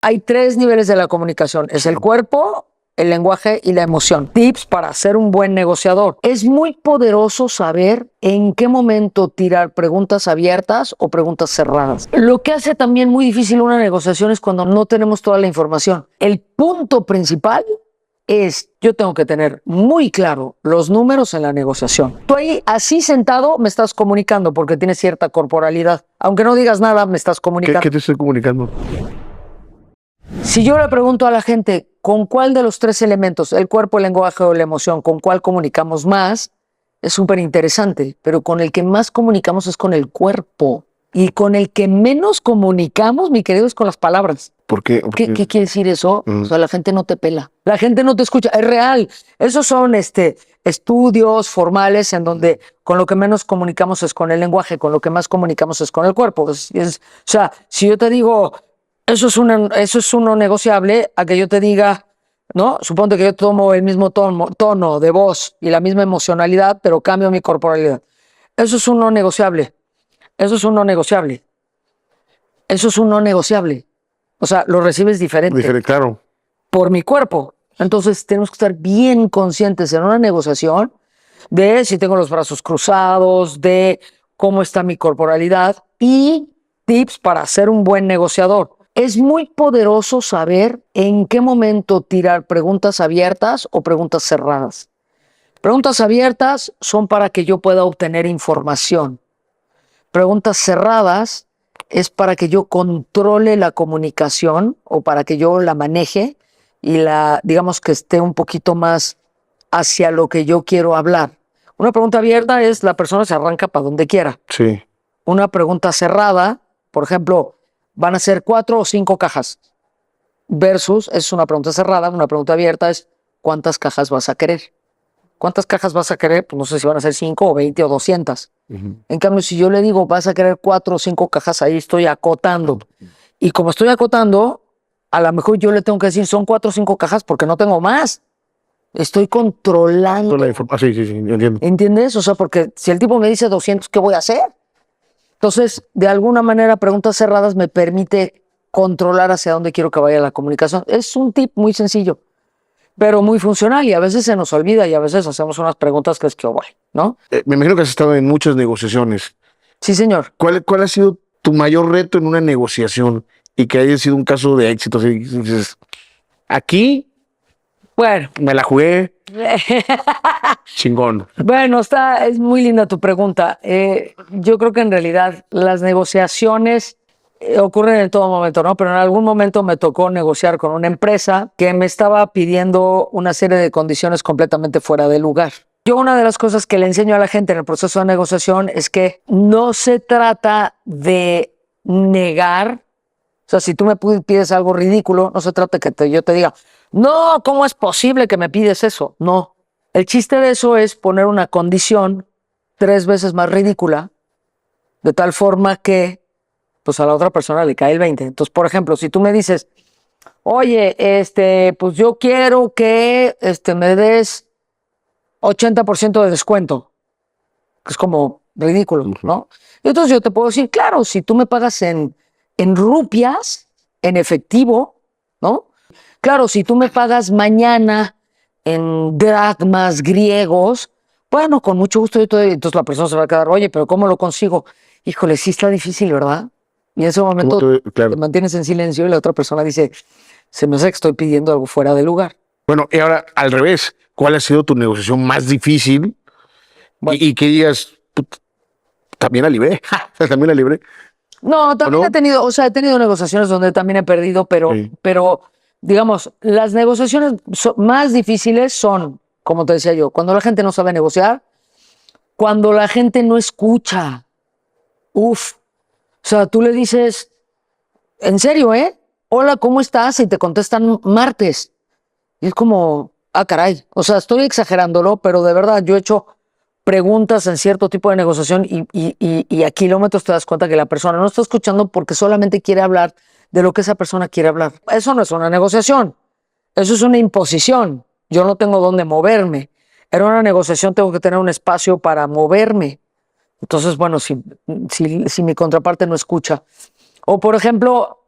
Hay 3 niveles de la comunicación. Es el cuerpo, el lenguaje y la emoción. Tips para ser un buen negociador. Es muy poderoso saber en qué momento tirar preguntas abiertas o preguntas cerradas. Lo que hace también muy difícil una negociación es cuando no tenemos toda la información. El punto principal es, yo tengo que tener muy claro los números en la negociación. Tú ahí, así sentado, me estás comunicando porque tienes cierta corporalidad. Aunque no digas nada, me estás comunicando. ¿Qué te estoy comunicando? Si yo le pregunto a la gente, ¿con cuál de los 3 elementos, el cuerpo, el lenguaje o la emoción, con cuál comunicamos más? Es súper interesante, pero con el que más comunicamos es con el cuerpo. Y con el que menos comunicamos, mi querido, es con las palabras. ¿Por qué? ¿Qué quiere decir eso? O sea, la gente no te pela. La gente no te escucha. Es real. Esos son estudios formales en donde con lo que menos comunicamos es con el lenguaje, con lo que más comunicamos es con el cuerpo. O sea, si yo te digo, eso es uno negociable, a que yo te diga, ¿no? Suponte que yo tomo el mismo tono de voz y la misma emocionalidad, pero cambio mi corporalidad. Eso es un no negociable. Eso es un no negociable. Eso es un no negociable. O sea, lo recibes diferente. Claro. Por mi cuerpo. Entonces tenemos que estar bien conscientes en una negociación de si tengo los brazos cruzados, de cómo está mi corporalidad y tips para ser un buen negociador. Es muy poderoso saber en qué momento tirar preguntas abiertas o preguntas cerradas. Preguntas abiertas son para que yo pueda obtener información. Preguntas cerradas es para que yo controle la comunicación o para que yo la maneje y digamos que esté un poquito más hacia lo que yo quiero hablar. Una pregunta abierta es la persona se arranca para donde quiera. Sí. Una pregunta cerrada, por ejemplo, van a ser 4 o 5 cajas versus, es una pregunta cerrada, una pregunta abierta es ¿cuántas cajas vas a querer? ¿Cuántas cajas vas a querer? Pues no sé si van a ser 5 o 20 o 200. En cambio, si yo le digo, vas a querer 4 o 5 cajas, ahí estoy acotando. Y como estoy acotando, a lo mejor yo le tengo que decir, son 4 o 5 cajas porque no tengo más. Estoy controlando. Sí, entiendo. ¿Entiendes? O sea, porque si el tipo me dice 200, ¿qué voy a hacer? Entonces, de alguna manera, preguntas cerradas me permite controlar hacia dónde quiero que vaya la comunicación. Es un tip muy sencillo, pero muy funcional, y a veces se nos olvida y a veces hacemos unas preguntas que es que, bueno, ¿no? Me imagino que has estado en muchas negociaciones. Sí, señor. ¿Cuál ha sido tu mayor reto en una negociación y que haya sido un caso de éxito? O sea, dices, aquí, bueno, me la jugué, chingón. Bueno, es muy linda tu pregunta. Yo creo que en realidad las negociaciones ocurren en todo momento, ¿no? Pero en algún momento me tocó negociar con una empresa que me estaba pidiendo una serie de condiciones completamente fuera de lugar. Yo una de las cosas que le enseño a la gente en el proceso de negociación es que no se trata de negar. O sea, si tú me pides algo ridículo, no se trata de que yo te diga, no, ¿cómo es posible que me pides eso? No. El chiste de eso es poner una condición 3 veces más ridícula, de tal forma que pues a la otra persona le cae el 20. Entonces, por ejemplo, si tú me dices, oye, pues yo quiero que me des 80% de descuento, que es como ridículo, ¿no? Y entonces yo te puedo decir, claro, si tú me pagas en rupias, en efectivo, ¿no? Claro, si tú me pagas mañana en dracmas griegos, bueno, con mucho gusto yo te doy. Entonces la persona se va a quedar, oye, pero ¿cómo lo consigo? Híjole, sí está difícil, ¿verdad? Y en ese momento te mantienes en silencio y la otra persona dice, se me hace que estoy pidiendo algo fuera de lugar. Bueno, y ahora al revés, ¿cuál ha sido tu negociación más difícil? Bueno. Y que digas, también la libré, también la libré. No, también he tenido negociaciones donde también he perdido, pero digamos, las negociaciones más difíciles son, como te decía yo, cuando la gente no sabe negociar, cuando la gente no escucha. O sea, tú le dices, en serio, hola, ¿cómo estás? Y te contestan martes. Y es como, caray. O sea, estoy exagerándolo, pero de verdad, yo he hecho preguntas en cierto tipo de negociación y a kilómetros te das cuenta que la persona no está escuchando porque solamente quiere hablar de lo que esa persona quiere hablar. Eso no es una negociación, eso es una imposición. Yo no tengo dónde moverme. En una negociación tengo que tener un espacio para moverme. Entonces, bueno, si mi contraparte no escucha. O, por ejemplo,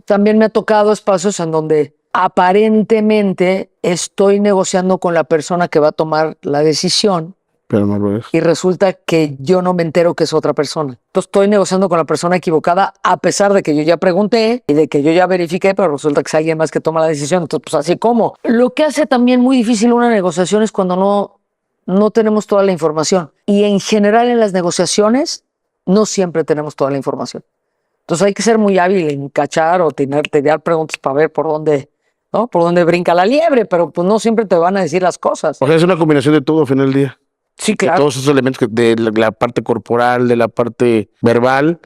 también me ha tocado espacios en donde aparentemente estoy negociando con la persona que va a tomar la decisión, pero no lo es. y resulta que yo no me entero que es otra persona. Entonces estoy negociando con la persona equivocada a pesar de que yo ya pregunté y de que yo ya verifiqué, pero resulta que es alguien más que toma la decisión. Entonces, pues así como. Lo que hace también muy difícil una negociación es cuando no tenemos toda la información. Y en general en las negociaciones no siempre tenemos toda la información. Entonces hay que ser muy hábil en cachar o tener preguntas para ver por dónde, ¿no? Por dónde brinca la liebre, pero pues no siempre te van a decir las cosas. O sea, es una combinación de todo al final del día. Sí, De claro. todos esos elementos de la parte corporal, de la parte verbal,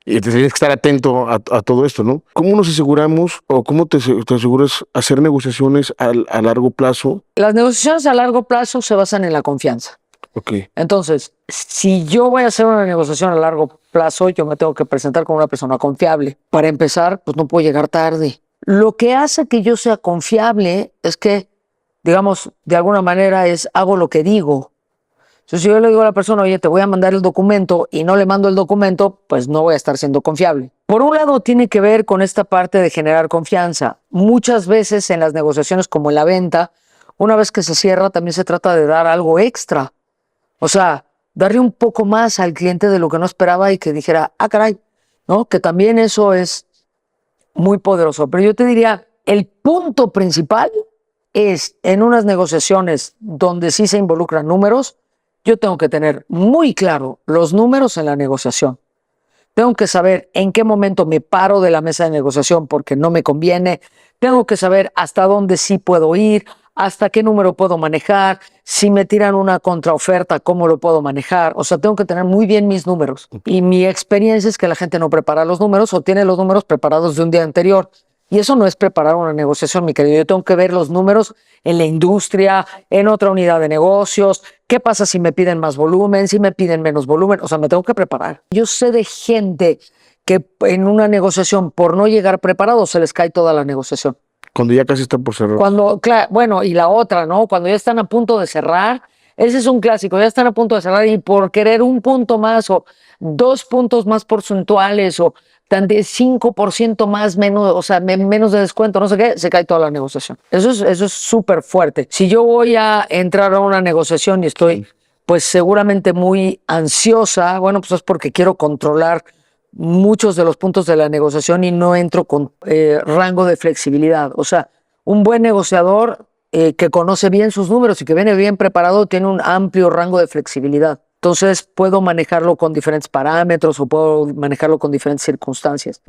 y te tienes que estar atento a todo esto, ¿no? ¿Cómo nos aseguramos o cómo te aseguras hacer negociaciones a largo plazo? Las negociaciones a largo plazo se basan en la confianza. Ok. Entonces, si yo voy a hacer una negociación a largo plazo, yo me tengo que presentar como una persona confiable. Para empezar, pues no puedo llegar tarde. Lo que hace que yo sea confiable es que, digamos, de alguna manera hago lo que digo. Entonces, si yo le digo a la persona, oye, te voy a mandar el documento y no le mando el documento, pues no voy a estar siendo confiable. Por un lado, tiene que ver con esta parte de generar confianza. Muchas veces en las negociaciones, como en la venta, una vez que se cierra, también se trata de dar algo extra. O sea, darle un poco más al cliente de lo que no esperaba y que dijera, ah, caray, ¿no? Que también eso es muy poderoso. Pero yo te diría, el punto principal es en unas negociaciones donde sí se involucran números, yo tengo que tener muy claro los números en la negociación. Tengo que saber en qué momento me paro de la mesa de negociación porque no me conviene. Tengo que saber hasta dónde sí puedo ir, hasta qué número puedo manejar, si me tiran una contraoferta, cómo lo puedo manejar. O sea, tengo que tener muy bien mis números. Y mi experiencia es que la gente no prepara los números o tiene los números preparados de un día anterior. Y eso no es preparar una negociación, mi querido. Yo tengo que ver los números en la industria, en otra unidad de negocios. ¿Qué pasa si me piden más volumen, si me piden menos volumen? O sea, me tengo que preparar. Yo sé de gente que en una negociación, por no llegar preparado, se les cae toda la negociación. Cuando ya casi están por cerrar. Bueno, y la otra, ¿no? Cuando ya están a punto de cerrar, ese es un clásico, ya están a punto de cerrar y por querer un punto más o 2 puntos más porcentuales o 5% más, menos, o sea, menos de descuento, no sé qué, se cae toda la negociación. Eso es súper fuerte. Si yo voy a entrar a una negociación y estoy, pues seguramente muy ansiosa, bueno, pues es porque quiero controlar muchos de los puntos de la negociación y no entro con rango de flexibilidad. O sea, un buen negociador que conoce bien sus números y que viene bien preparado tiene un amplio rango de flexibilidad. Entonces puedo manejarlo con diferentes parámetros o puedo manejarlo con diferentes circunstancias.